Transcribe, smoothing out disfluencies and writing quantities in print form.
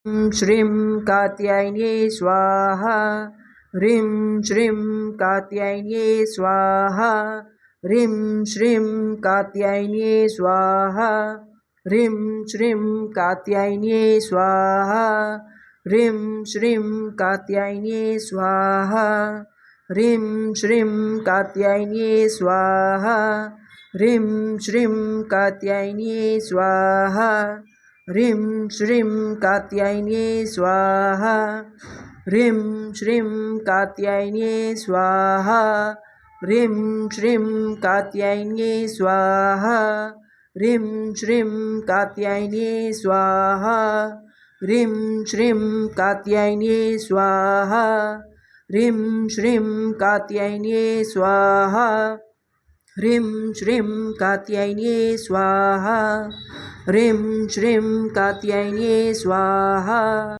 श्रीं कात्यायन्ये स्वाहा ह्रीं श्रीं कात्यायन्ये स्वाहा ह्रीं श्रीं कात्यायन्ये स्वाहा ह्रीं श्रीं कात्यायन्ये स्वाहा ह्रीं श्रीं कात्यायन्ये स्वाहा ह्रीं श्रीं कात्यायन्ये स्वाहा ह्रीं श्रीं कात्यायन्ये स्वाहा ह्रीं श्रीं कात्यायन्ये स्वाहा ह्रीं श्रीं कात्यायन्ये स्वाहा ह्रीं श्रीं कात्यायन्ये स्वाहा ह्रीं श्रीं कात्यायन्ये स्वाहा ह्रीं श्रीं कात्यायन्ये स्वाहा ह्रीं श्रीं कात्यायन्ये स्वाहा ह्रीं श्रीं कात्यायन्ये स्वाहा ह्रीं श्रीं कात्यायन्ये स्वाहा।